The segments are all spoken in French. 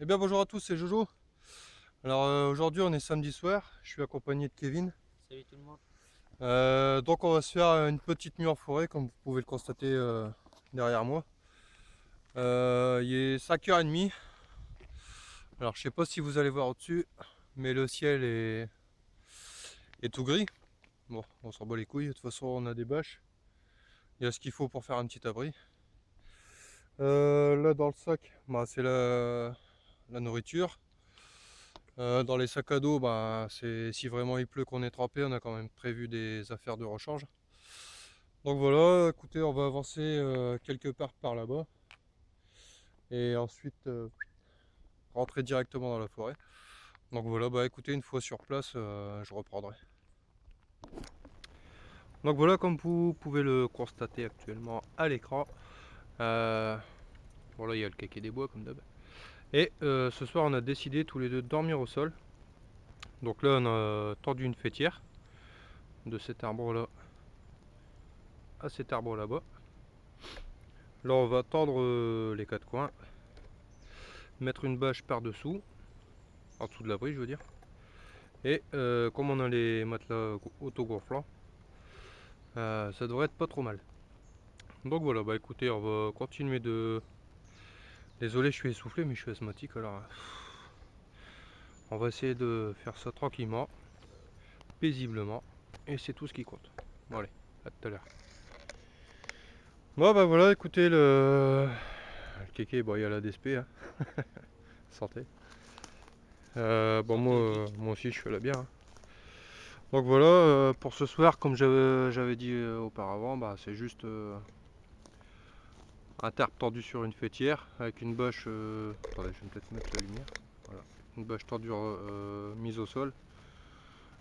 bien bonjour à tous, c'est Jojo. Alors aujourd'hui on est samedi soir, je suis accompagné de Kevin. Salut tout le monde. Donc on va se faire une petite nuit en forêt comme vous pouvez le constater derrière moi. Il est 5h30. Alors je sais pas si vous allez voir au-dessus, mais le ciel est tout gris. Bon, on s'en bat les couilles, de toute façon on a des bâches. Il y a ce qu'il faut pour faire un petit abri. Là dans le sac, bah, c'est la nourriture. Dans les sacs à dos, bah, si vraiment il pleut qu'on est trempé, on a quand même prévu des affaires de rechange. Donc voilà, écoutez, on va avancer quelque part par là-bas et ensuite rentrer directement dans la forêt. Donc voilà, bah écoutez, une fois sur place, je reprendrai. Donc voilà, comme vous pouvez le constater actuellement à l'écran, voilà, il y a le caquet des bois comme d'hab. Et ce soir, on a décidé tous les deux de dormir au sol. Donc là, on a tendu une fêtière de cet arbre-là à cet arbre là-bas. Là, on va tendre les quatre coins, mettre une bâche par-dessous, en dessous de l'abri, je veux dire. Et comme on a les matelas autogonflants, ça devrait être pas trop mal. Donc voilà, bah écoutez, on va continuer de... Désolé, je suis essoufflé, mais je suis asthmatique, alors on va essayer de faire ça tranquillement, paisiblement, et c'est tout ce qui compte. Bon allez, à tout à l'heure. Bon bah voilà, écoutez, le kéké, bon il y a la DSP, hein. Santé. Bon Santé moi, aussi. moi aussi je suis à la bière, hein. Donc voilà, pour ce soir, comme j'avais dit auparavant, bah, c'est juste un terre tendu sur une fêtière avec une bâche. Attendez, je vais peut-être mettre la lumière. Voilà. Une bâche tendue mise au sol,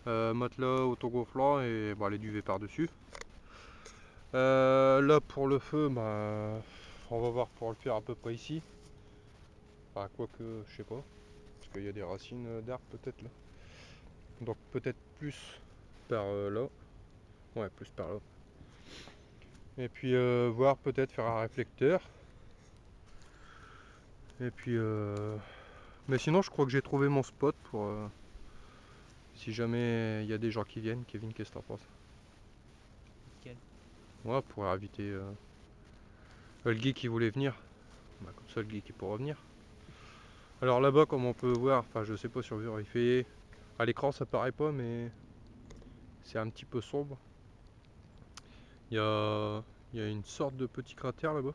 matelas autogonflant et bah, les duvets par-dessus. Là pour le feu, bah, on va voir pour le faire à peu près ici. Enfin, quoique, je sais pas, parce qu'il y a des racines d'arbres peut-être là. Donc peut-être plus par là. Ouais, plus par là. Et puis voir peut-être faire un réflecteur. Et puis mais sinon je crois que j'ai trouvé mon spot pour si jamais il y a des gens qui viennent. Kevin, qu'est-ce que t'en penses? Nickel. Ouais, pour inviter le Guy qui voulait venir. Bah, comme ça le Guy qui pourra venir. Alors là-bas comme on peut voir, enfin je sais pas sur il fait. À l'écran ça paraît pas mais c'est un petit peu sombre. Il y a, il y a une sorte de petit cratère là-bas.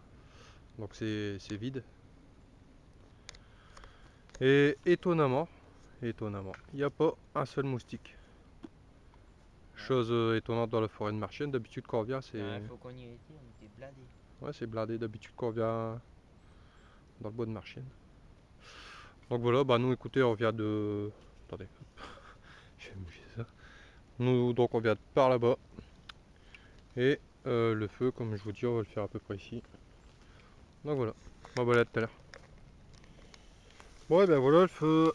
Donc c'est vide. Et étonnamment, il n'y a pas un seul moustique. Ouais. Chose étonnante dans la forêt de Marchienne, d'habitude quand on vient La c'est... dernière fois qu'on y était, on était bladés. Ouais, c'est blindé d'habitude quand on vient dans le bois de Marchienne. Donc voilà, bah nous écoutez, on vient de... Attendez, je vais bouger ça. Nous donc on vient de par là-bas. Et le feu, comme je vous dis, on va le faire à peu près ici. Donc voilà, on va aller tout à l'heure. Bon et ben voilà, le feu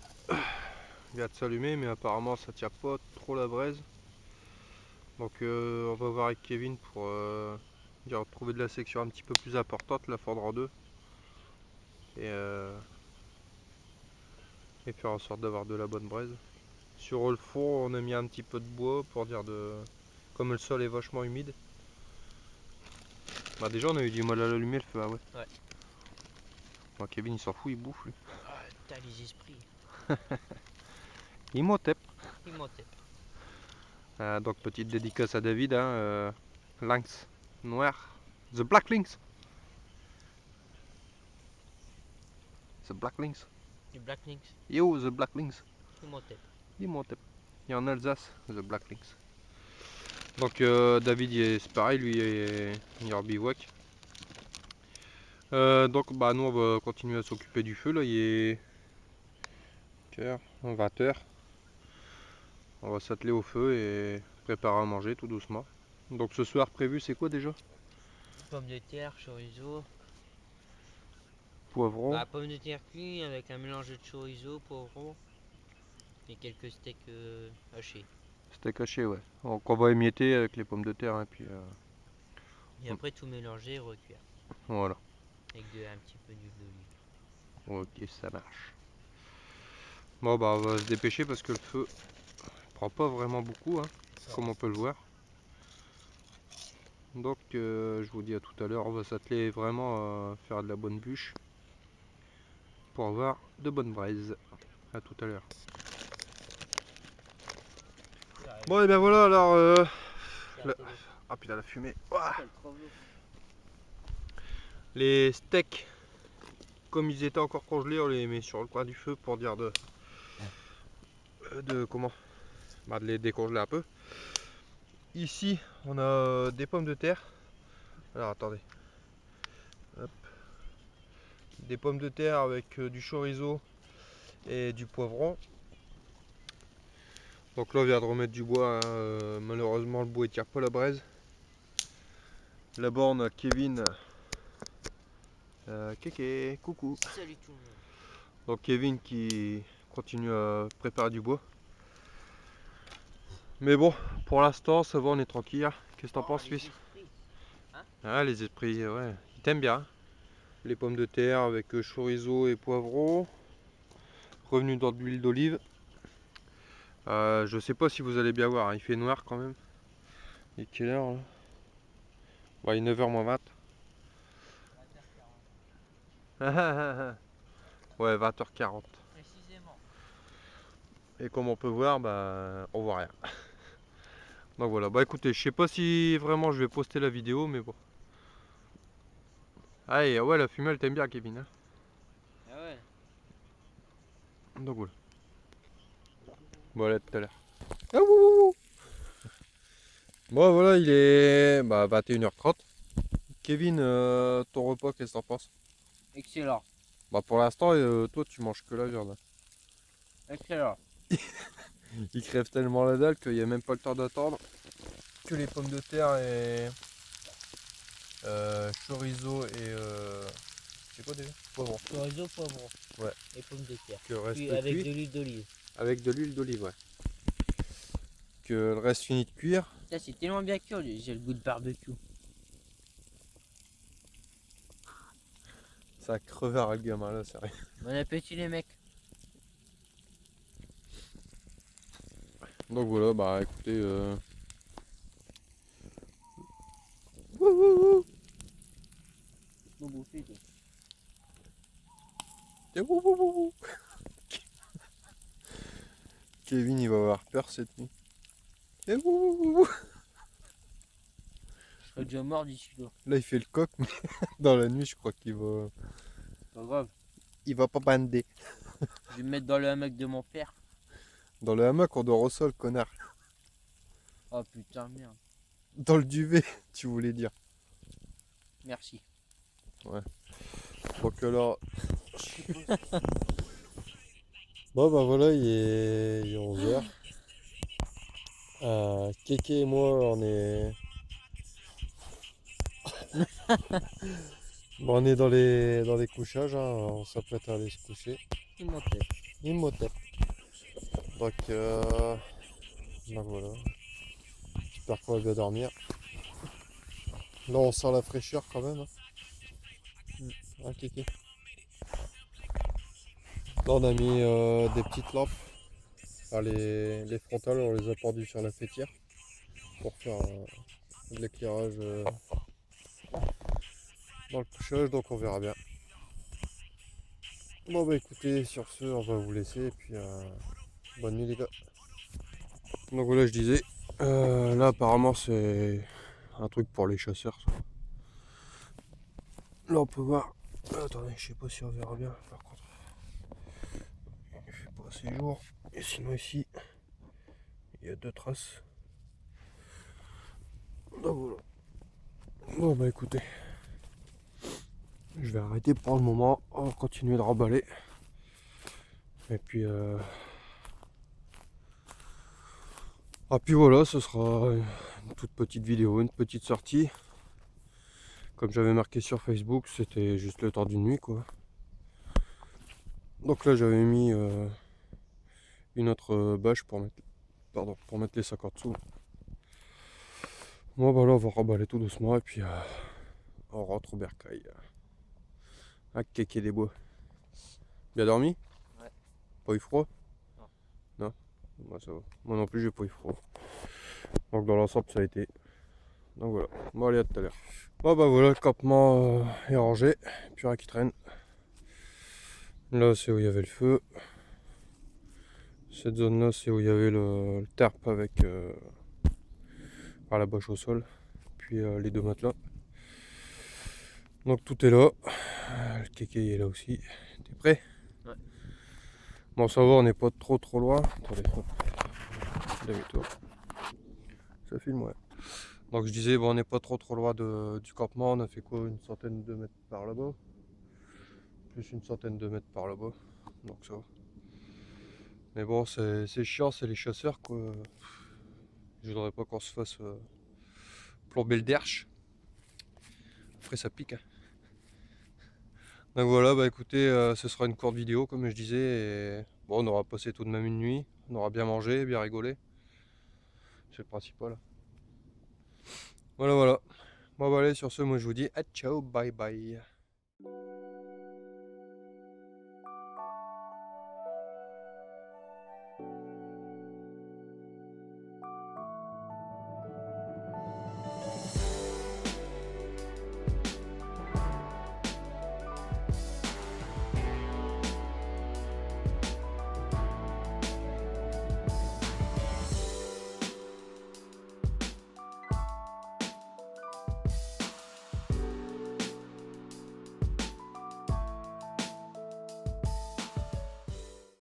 vient de s'allumer, mais apparemment ça tient pas trop la braise. Donc on va voir avec Kevin pour trouver de la section un petit peu plus importante, la fendre en deux. Et, et faire en sorte d'avoir de la bonne braise. Sur le fond, on a mis un petit peu de bois pour dire de... Comme le sol est vachement humide. Bah déjà on a eu du mal à l'allumer le feu, ah ouais. Ouais. Bon, Kevin il s'en fout, il bouffe lui. Ah, t'as les esprits. Il m'otep. Imhotep. Donc petite dédicace à David, hein, lynx noir. The Black Lynx. The Black Lynx. Les Black Lynx. Yo, The Black Lynx. Imhotep. Il m'otep. Et en Alsace, The Black Lynx. Donc David c'est pareil, lui il est en bivouac. Donc bah nous on va continuer à s'occuper du feu là, il est 20h. On va s'atteler au feu et préparer à manger tout doucement. Donc ce soir prévu c'est quoi déjà? Pommes de terre, chorizo. Poivron, Bah, pommes de terre cuits avec un mélange de chorizo, poivron et quelques steaks hachés. steak haché, ouais. Donc on va émietter avec les pommes de terre et puis Et après tout mélanger et recuire. voilà. Avec un petit peu d'huile d'olive. Ok, ça marche. Bon bah on va se dépêcher parce que le feu prend pas vraiment beaucoup, hein, comme on peut le voir. Donc je vous dis à tout à l'heure, on va s'atteler vraiment à faire de la bonne bûche pour avoir de bonnes braises. À tout à l'heure. Bon et bien voilà alors ah putain la fumée. Ouah. Les steaks, comme ils étaient encore congelés, on les met sur le coin du feu pour dire de comment bah, de les décongeler un peu. Ici on a des pommes de terre. Alors attendez. Hop. Des pommes de terre avec du chorizo et du poivron. Donc là on vient de remettre du bois, hein. Malheureusement le bois ne tire pas la braise. Là-bas on a Kevin. Kéké, coucou. Salut tout le monde. Donc Kevin qui continue à préparer du bois. Mais bon, pour l'instant ça va, on est tranquille. Qu'est-ce que t'en penses, fils? Ah, les esprits, ouais, ils t'aiment bien. Les pommes de terre avec chorizo et poivron. Revenu dans de l'huile d'olive. Je sais pas si vous allez bien voir, hein, il fait noir quand même. Il est quelle heure là? Bah, il est 9h moins 20. Ouais, 20h40. Précisément. Et comme on peut voir, bah, on voit rien. Donc voilà, bah écoutez, je sais pas si vraiment je vais poster la vidéo, mais bon. Ah et ouais, la fumée elle t'aime bien, Kevin, hein. Ah ouais. Donc voilà. Bon, allez, à tout à l'heure. Ah, wouh. Bon voilà, il est 21h30. Kevin, ton repas, qu'est-ce que t'en penses? Excellent. Bah pour l'instant, toi tu manges que la viande. Excellent. Il crève tellement la dalle qu'il n'y a même pas le temps d'attendre que les pommes de terre et chorizo et c'est quoi déjà? Poivron. Chorizo, poivron. Ouais. Et pommes de terre. Que le reste Puis avec cuit. de l'huile d'olive. Avec de l'huile d'olive, ouais. Que le reste finit de cuire. Putain, c'est tellement bien cuit, j'ai le goût de barbecue. Ça a crevé à le gamin là, c'est rien. Bon appétit les mecs. Donc voilà, bah écoutez. Bon bouffer toi. Kevin il va avoir peur cette nuit. Je serais déjà mort d'ici là. Là il fait le coq, mais dans la nuit je crois qu'il va. Pas grave. Il va pas bander. Je vais me mettre dans le hamac de mon père. Dans le hamac on dort au sol, connard. Oh putain merde. Dans le duvet, tu voulais dire. Merci. Donc alors. Bon bah voilà, il est 11h. Kéké et moi on est. Bon, on est dans les couchages, hein. On s'apprête à aller se coucher. Imhotep. Donc voilà. J'espère qu'on va bien dormir. Là on sent la fraîcheur quand même, hein. Ah, Kéké. Là on a mis des petites lampes. Enfin, les frontales on les a pendues sur la fêtière pour faire de l'éclairage dans le couchage, donc on verra bien. Bon bah écoutez, sur ce on va vous laisser et puis bonne nuit les gars. Donc voilà, je disais, là apparemment c'est un truc pour les chasseurs ça. Là on peut voir, attendez, je sais pas si on verra bien par contre. Il fait pas assez jour. Et sinon ici, il y a 2 traces. Donc voilà. Bon bah écoutez, je vais arrêter pour le moment, on va continuer de remballer. Et puis ah puis voilà, ce sera une toute petite vidéo, une petite sortie. Comme j'avais marqué sur Facebook, c'était juste le temps d'une nuit quoi. Donc là j'avais mis une autre bâche pour mettre les sacs en dessous. Bon bah là on va remballer tout doucement et puis on rentre au bercail. À Kéké des bois. Bien dormi? Ouais. Pas eu froid? Non? Moi ça va. Moi non plus j'ai pas eu froid. Donc dans l'ensemble ça a été. Donc voilà. Bon allez à tout à l'heure. Bon bah voilà, le campement est rangé. Plus rien qui traîne. Là c'est où il y avait le feu. Cette zone là c'est où il y avait le terp avec la bâche au sol. Puis les 2 matelas. Donc tout est là. Le kéké est là aussi. T'es prêt? Ouais. Bon ça va, on n'est pas trop loin. Attendez, hop. Demi-tour. Ça filme, ouais. Donc je disais, bon, on n'est pas trop loin du campement. On a fait quoi? Une centaine de mètres par là-bas. Plus une centaine de mètres par là-bas. Donc ça va. Mais bon, c'est chiant, c'est les chasseurs quoi. Je voudrais pas qu'on se fasse plomber le derche. Après ça pique, hein. Donc voilà, bah écoutez, ce sera une courte vidéo comme je disais. Et bon, on aura passé tout de même une nuit. On aura bien mangé, bien rigolé. C'est le principal. Voilà, voilà. Bon bah allez, sur ce, moi je vous dis à ciao, bye bye.